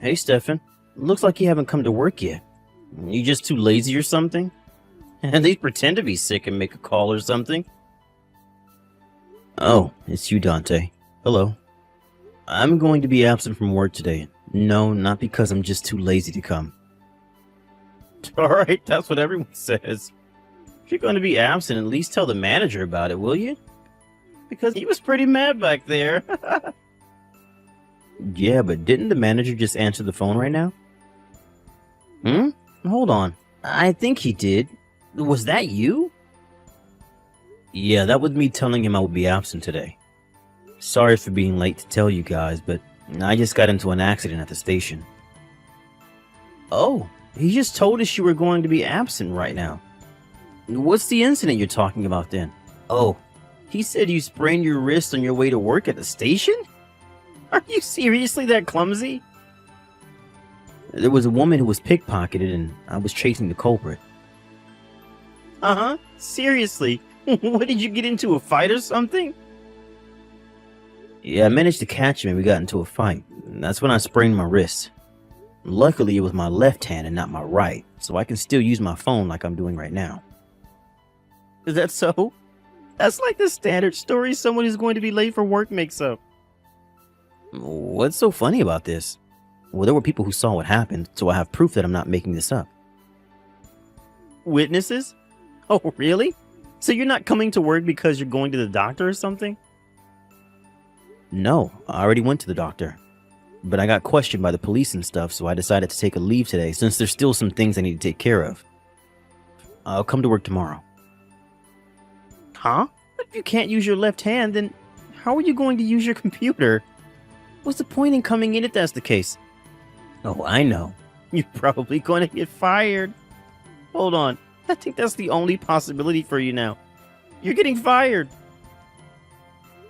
Hey, Stefan. Looks like you haven't come to work yet. You just too lazy or something? At least pretend to be sick and make a call or something. Oh, it's you, Dante. Hello. I'm going to be absent from work today. No, not because I'm just too lazy to come. Alright, that's what everyone says. If you're going to be absent, at least tell the manager about it, will you? Because he was pretty mad back there. Yeah, but didn't the manager just answer the phone right now? Hold on. I think he did. Was that you? Yeah, that was me telling him I would be absent today. Sorry for being late to tell you guys, but I just got into an accident at the station. Oh, he just told us you were going to be absent right now. What's the incident you're talking about then? Oh, he said you sprained your wrist on your way to work at the station? Are you seriously that clumsy? There was a woman who was pickpocketed and I was chasing the culprit. Uh-huh, seriously? What, did you get into a fight or something? Yeah, I managed to catch him and we got into a fight. That's when I sprained my wrist. Luckily, it was my left hand and not my right, so I can still use my phone like I'm doing right now. Is that so? That's like the standard story someone who's going to be late for work makes up. What's so funny about this? Well, there were people who saw what happened, so I have proof that I'm not making this up. Witnesses? Oh, really? So you're not coming to work because you're going to the doctor or something? No, I already went to the doctor. But I got questioned by the police and stuff, so I decided to take a leave today since there's still some things I need to take care of. I'll come to work tomorrow. Huh? But if you can't use your left hand, then how are you going to use your computer? What's the point in coming in if that's the case? Oh, I know. You're probably going to get fired. Hold on. I think that's the only possibility for you now. You're getting fired.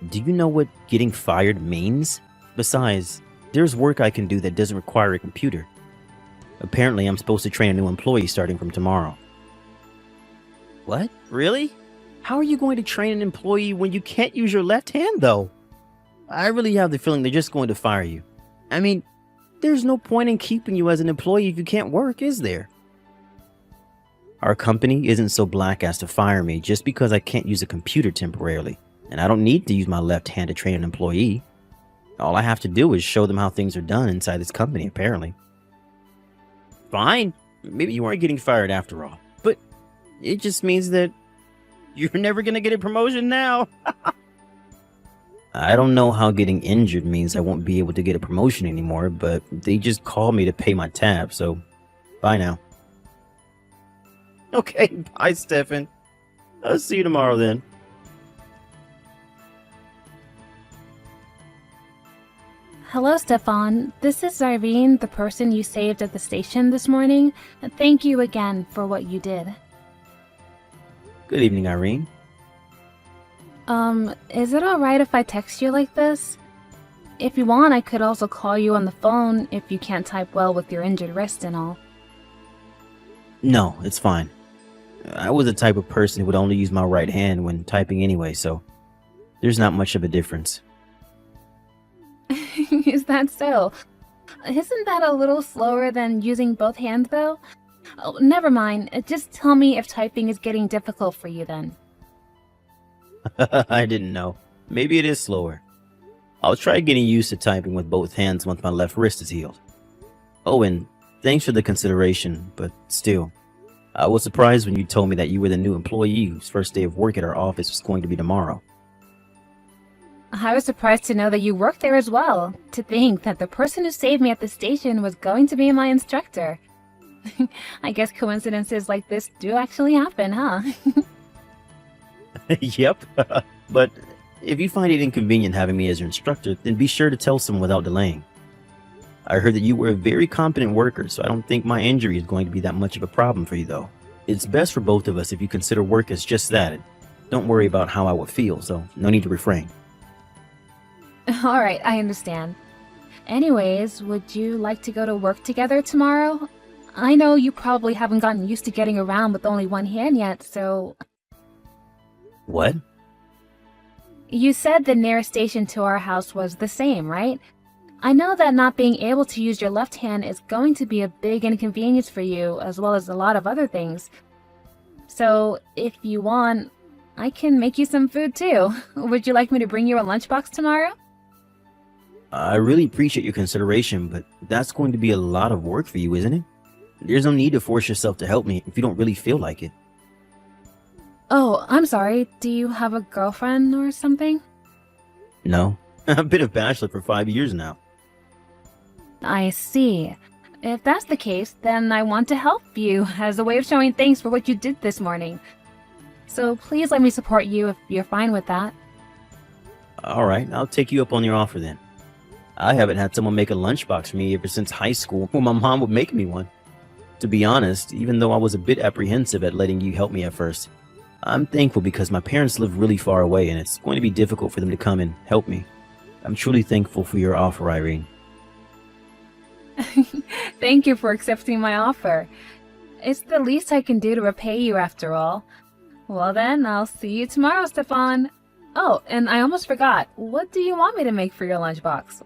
Do you know what getting fired means? Besides, there's work I can do that doesn't require a computer. Apparently, I'm supposed to train a new employee starting from tomorrow. What? Really? How are you going to train an employee when you can't use your left hand, though? I really have the feeling they're just going to fire you. I mean, there's no point in keeping you as an employee if you can't work, is there? Our company isn't so black as to fire me just because I can't use a computer temporarily, and I don't need to use my left hand to train an employee. All I have to do is show them how things are done inside this company, apparently. Fine. Maybe you aren't getting fired after all, but it just means that you're never going to get a promotion now. I don't know how getting injured means I won't be able to get a promotion anymore, but they just called me to pay my tab, so bye now. Okay, bye, Stefan. I'll see you tomorrow then. Hello, Stefan. This is Irene, the person you saved at the station this morning. Thank you again for what you did. Good evening, Irene. Is it alright if I text you like this? If you want, I could also call you on the phone if you can't type well with your injured wrist and all. No, it's fine. I was the type of person who would only use my right hand when typing anyway, so there's not much of a difference. Is that so? Isn't that a little slower than using both hands, though? Oh, never mind. Just tell me if typing is getting difficult for you then. I didn't know. Maybe it is slower. I'll try getting used to typing with both hands once my left wrist is healed. Oh, and thanks for the consideration, but still, I was surprised when you told me that you were the new employee whose first day of work at our office was going to be tomorrow. I was surprised to know that you worked there as well. To think that the person who saved me at the station was going to be my instructor. I guess coincidences like this do actually happen, huh? Yep. But if you find it inconvenient having me as your instructor, then be sure to tell someone without delaying. I heard that you were a very competent worker, so I don't think my injury is going to be that much of a problem for you, though. It's best for both of us if you consider work as just that. Don't worry about how I will feel, so no need to refrain. Alright, I understand. Anyways, would you like to go to work together tomorrow? I know you probably haven't gotten used to getting around with only one hand yet, so... What? You said the nearest station to our house was the same, right? I know that not being able to use your left hand is going to be a big inconvenience for you, as well as a lot of other things. So, if you want, I can make you some food too. Would you like me to bring you a lunchbox tomorrow? I really appreciate your consideration, but that's going to be a lot of work for you, isn't it? There's no need to force yourself to help me if you don't really feel like it. Oh, I'm sorry. Do you have a girlfriend or something? No, I've been a bachelor for 5 years now. I see. If that's the case, then I want to help you as a way of showing thanks for what you did this morning. So please let me support you if you're fine with that. All right, I'll take you up on your offer then. I haven't had someone make a lunchbox for me ever since high school when my mom would make me one. To be honest, even though I was a bit apprehensive at letting you help me at first, I'm thankful because my parents live really far away and it's going to be difficult for them to come and help me. I'm truly thankful for your offer, Irene. Thank you for accepting my offer. It's the least I can do to repay you after all. Well then, I'll see you tomorrow, Stefan. Oh, and I almost forgot. What do you want me to make for your lunchbox?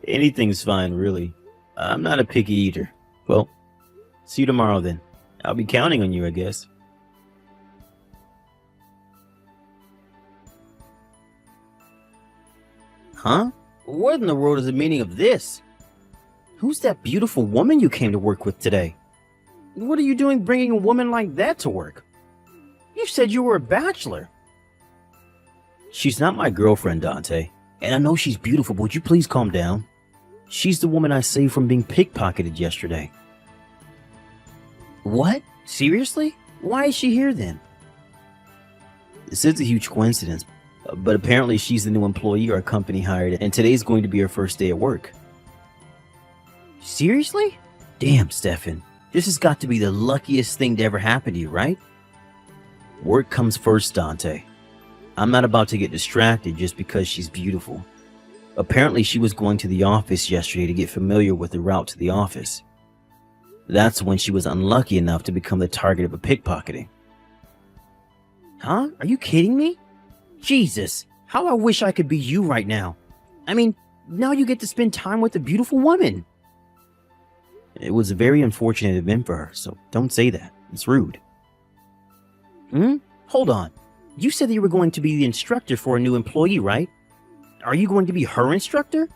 Anything's fine, really. I'm not a picky eater. Well, see you tomorrow then. I'll be counting on you, I guess. Huh? What in the world is the meaning of this? Who's that beautiful woman you came to work with today? What are you doing bringing a woman like that to work? You said you were a bachelor. She's not my girlfriend, Dante. And I know she's beautiful, but would you please calm down? She's the woman I saved from being pickpocketed yesterday. What? Seriously? Why is she here then? This is a huge coincidence, but apparently she's the new employee our company hired, and today's going to be her first day at work. Seriously? Damn, Stefan. This has got to be the luckiest thing to ever happen to you, right? Work comes first, Dante. I'm not about to get distracted just because she's beautiful. Apparently she was going to the office yesterday to get familiar with the route to the office. That's when she was unlucky enough to become the target of a pickpocketing. Huh? Are you kidding me? Jesus, how I wish I could be you right now. I mean, now you get to spend time with a beautiful woman. It was a very unfortunate event for her, so don't say that. It's rude. Hold on. You said that you were going to be the instructor for a new employee, right? Are you going to be her instructor?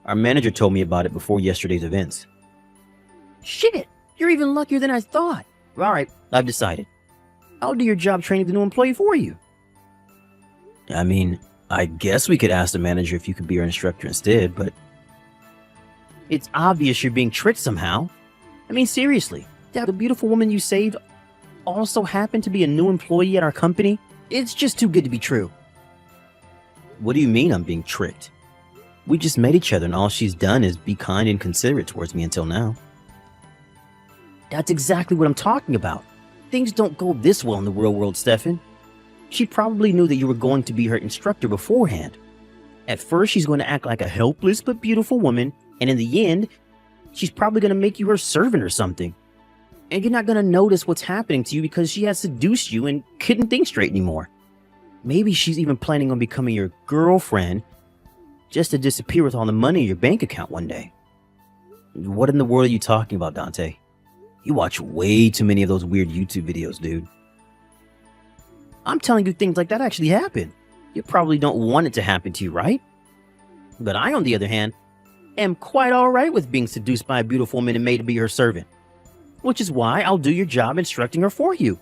Our manager told me about it before yesterday's events. Shit! You're even luckier than I thought. Alright, I've decided. I'll do your job training the new employee for you. I mean, I guess we could ask the manager if you could be our instructor instead, but... It's obvious you're being tricked somehow. I mean, seriously, that the beautiful woman you saved also happened to be a new employee at our company? It's just too good to be true. What do you mean I'm being tricked? We just met each other and all she's done is be kind and considerate towards me until now. That's exactly what I'm talking about. Things don't go this well in the real world, Stefan. She probably knew that you were going to be her instructor beforehand. At first, she's going to act like a helpless but beautiful woman, and in the end, she's probably going to make you her servant or something. And you're not going to notice what's happening to you because she has seduced you and couldn't think straight anymore. Maybe she's even planning on becoming your girlfriend just to disappear with all the money in your bank account one day. What in the world are you talking about, Dante? You watch way too many of those weird YouTube videos, dude. I'm telling you things like that actually happen. You probably don't want it to happen to you, right? But I, on the other hand, am quite alright with being seduced by a beautiful woman and made to be her servant. Which is why I'll do your job instructing her for you.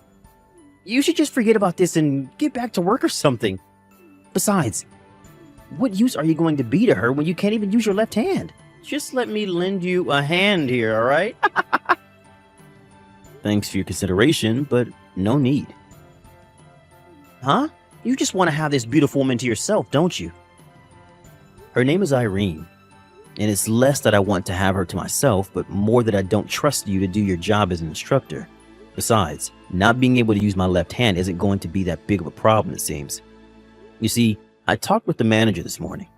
You should just forget about this and get back to work or something. Besides, what use are you going to be to her when you can't even use your left hand? Just let me lend you a hand here, alright? Thanks for your consideration, but no need. Huh? You just want to have this beautiful woman to yourself, don't you? Her name is Irene, and it's less that I want to have her to myself, but more that I don't trust you to do your job as an instructor. Besides, not being able to use my left hand isn't going to be that big of a problem, it seems. You see, I talked with the manager this morning.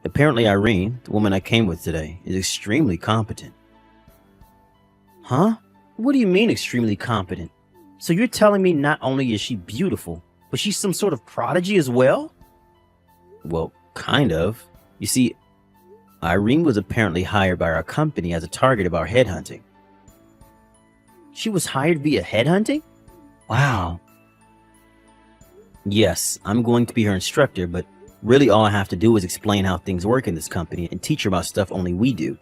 Apparently Irene, the woman I came with today, is extremely competent. Huh? What do you mean extremely competent? So you're telling me not only is she beautiful, but she's some sort of prodigy as well? Well, kind of. You see, Irene was apparently hired by our company as a target of our headhunting. She was hired via headhunting? Wow. Yes, I'm going to be her instructor, but really all I have to do is explain how things work in this company and teach her about stuff only we do.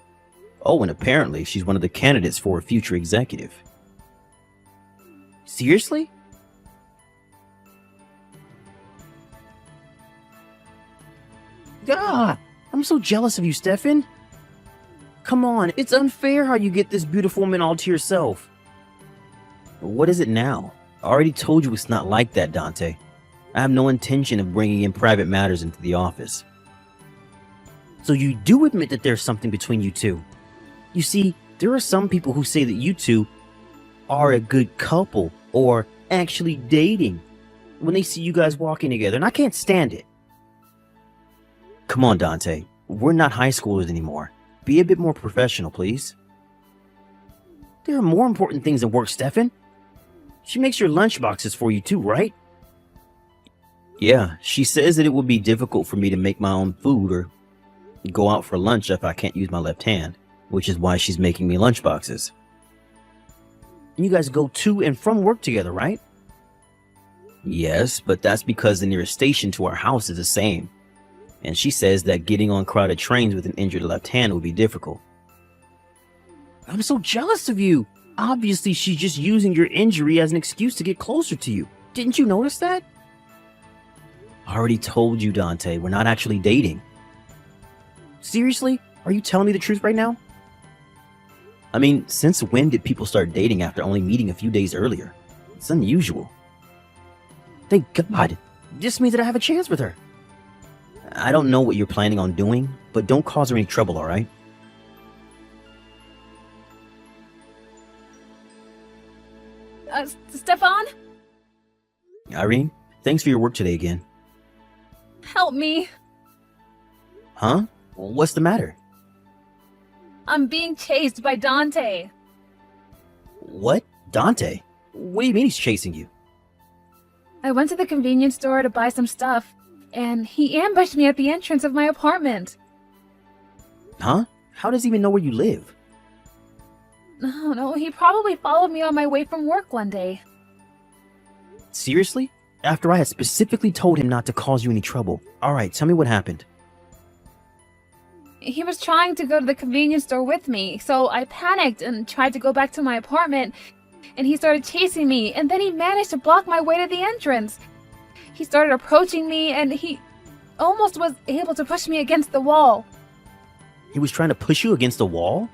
Oh, and apparently she's one of the candidates for a future executive. Seriously? God, I'm so jealous of you, Stefan. Come on, it's unfair how you get this beautiful woman all to yourself. What is it now? I already told you it's not like that, Dante. I have no intention of bringing in private matters into the office. So you do admit that there's something between you two. You see, there are some people who say that you two are a good couple or actually dating when they see you guys walking together, and I can't stand it. Come on, Dante. We're not high schoolers anymore. Be a bit more professional, please. There are more important things than work, Stefan. She makes your lunch boxes for you too, right? Yeah, she says that it would be difficult for me to make my own food or go out for lunch if I can't use my left hand, which is why she's making me lunch boxes. And you guys go to and from work together, right? Yes, but that's because the nearest station to our house is the same. And she says that getting on crowded trains with an injured left hand would be difficult. I'm so jealous of you. Obviously, she's just using your injury as an excuse to get closer to you. Didn't you notice that? I already told you, Dante, we're not actually dating. Seriously? Are you telling me the truth right now? I mean, since when did people start dating after only meeting a few days earlier? It's unusual. Thank God. This means that I have a chance with her. I don't know what you're planning on doing, but don't cause her any trouble, alright? Stefan? Irene, thanks for your work today again. Help me. Huh? What's the matter? I'm being chased by Dante. What? Dante? What do you mean he's chasing you? I went to the convenience store to buy some stuff, and he ambushed me at the entrance of my apartment. Huh? How does he even know where you live? No, he probably followed me on my way from work one day. Seriously? After I had specifically told him not to cause you any trouble. Alright, tell me what happened. He was trying to go to the convenience store with me, so I panicked and tried to go back to my apartment, and he started chasing me, and then he managed to block my way to the entrance. He started approaching me, and he almost was able to push me against the wall. He was trying to push you against the wall?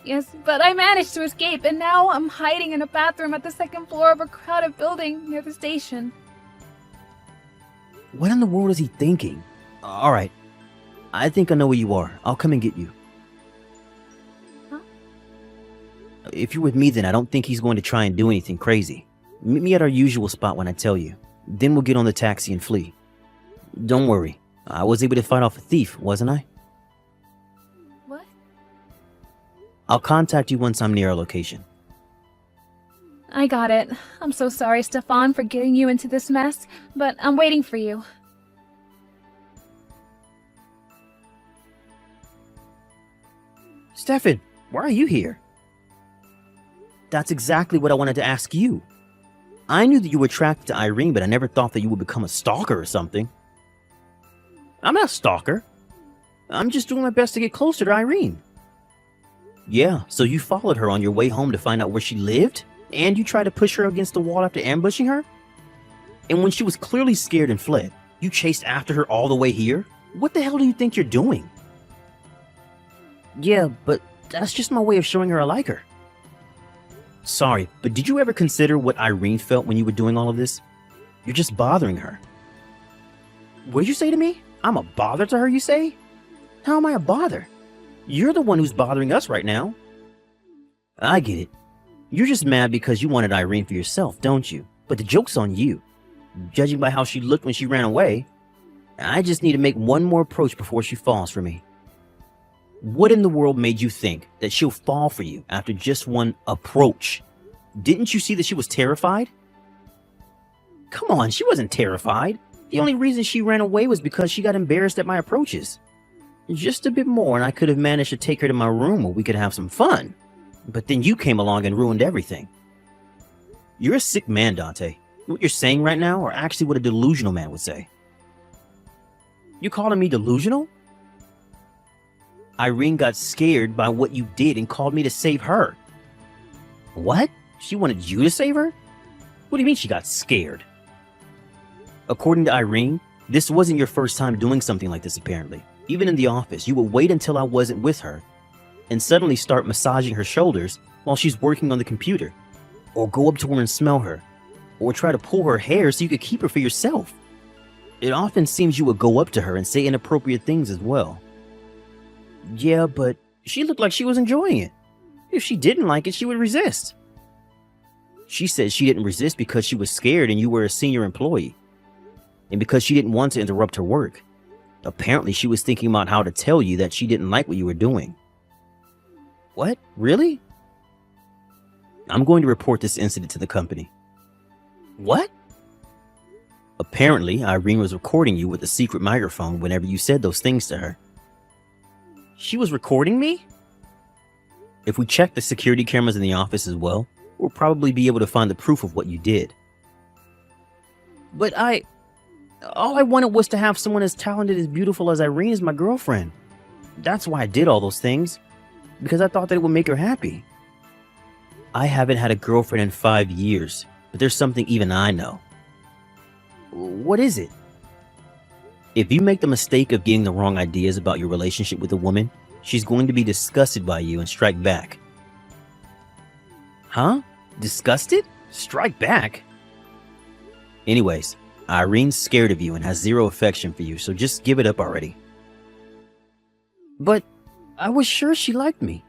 Yes, but I managed to escape, and now I'm hiding in a bathroom at the second floor of a crowded building near the station. What in the world is he thinking? Alright, I think I know where you are. I'll come and get you. Huh? If you're with me, then I don't think he's going to try and do anything crazy. Meet me at our usual spot when I tell you. Then we'll get on the taxi and flee. Don't worry. I was able to fight off a thief, wasn't I? What? I'll contact you once I'm near our location. I got it. I'm so sorry, Stefan, for getting you into this mess, but I'm waiting for you. Stefan, why are you here? That's exactly what I wanted to ask you. I knew that you were attracted to Irene, but I never thought that you would become a stalker or something. I'm not a stalker. I'm just doing my best to get closer to Irene. Yeah, so you followed her on your way home to find out where she lived? And you tried to push her against the wall after ambushing her? And when she was clearly scared and fled, you chased after her all the way here? What the hell do you think you're doing? Yeah, but that's just my way of showing her I like her. Sorry, but did you ever consider what Irene felt when you were doing all of this? You're just bothering her. What'd you say to me? I'm a bother to her, you say? How am I a bother? You're the one who's bothering us right now. I get it. You're just mad because you wanted Irene for yourself, don't you? But the joke's on you. Judging by how she looked when she ran away, I just need to make one more approach before she falls for me. What in the world made you think that she'll fall for you after just one approach? Didn't you see that she was terrified? Come on, she wasn't terrified. The only reason she ran away was because she got embarrassed at my approaches. Just a bit more and I could have managed to take her to my room where we could have some fun. But then you came along and ruined everything. You're a sick man, Dante. What you're saying right now are actually what a delusional man would say. You calling me delusional? Irene got scared by what you did and called me to save her. What? She wanted you to save her? What do you mean she got scared? According to Irene, this wasn't your first time doing something like this apparently. Even in the office, you would wait until I wasn't with her and suddenly start massaging her shoulders while she's working on the computer. Or go up to her and smell her. Or try to pull her hair so you could keep her for yourself. It often seems you would go up to her and say inappropriate things as well. Yeah, but she looked like she was enjoying it. If she didn't like it, she would resist. She said she didn't resist because she was scared and you were a senior employee. And because she didn't want to interrupt her work. Apparently, she was thinking about how to tell you that she didn't like what you were doing. What? Really? I'm going to report this incident to the company. What? Apparently, Irene was recording you with a secret microphone whenever you said those things to her. She was recording me? If we check the security cameras in the office as well, we'll probably be able to find the proof of what you did. But all I wanted was to have someone as talented, as beautiful as Irene as my girlfriend. That's why I did all those things. Because I thought that it would make her happy. I haven't had a girlfriend in 5 years, but there's something even I know. What is it? If you make the mistake of getting the wrong ideas about your relationship with a woman, she's going to be disgusted by you and strike back. Huh? Disgusted? Strike back? Anyways, Irene's scared of you and has zero affection for you, so just give it up already. But I was sure she liked me.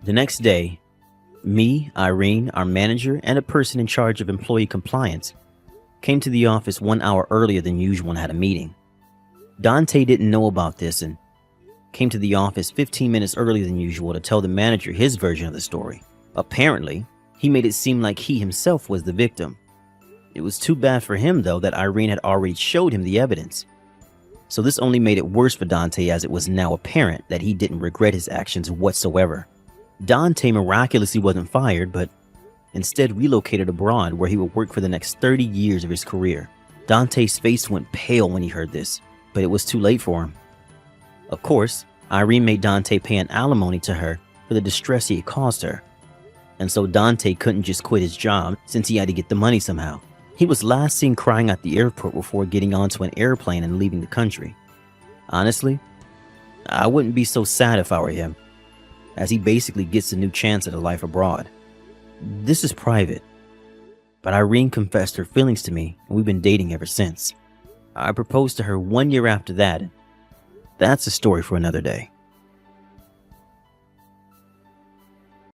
The next day, me, Irene, our manager, and a person in charge of employee compliance came to the office 1 hour earlier than usual and had a meeting. Dante didn't know about this and came to the office 15 minutes earlier than usual to tell the manager his version of the story. Apparently, he made it seem like he himself was the victim. It was too bad for him, though, that Irene had already showed him the evidence. So this only made it worse for Dante, as it was now apparent that he didn't regret his actions whatsoever. Dante miraculously wasn't fired, but instead relocated abroad where he would work for the next 30 years of his career. Dante's face went pale when he heard this, but it was too late for him. Of course, Irene made Dante pay an alimony to her for the distress he had caused her. And so Dante couldn't just quit his job since he had to get the money somehow. He was last seen crying at the airport before getting onto an airplane and leaving the country. Honestly, I wouldn't be so sad if I were him, as he basically gets a new chance at a life abroad. This is private, but Irene confessed her feelings to me and we've been dating ever since. I proposed to her 1 year after that. That's a story for another day.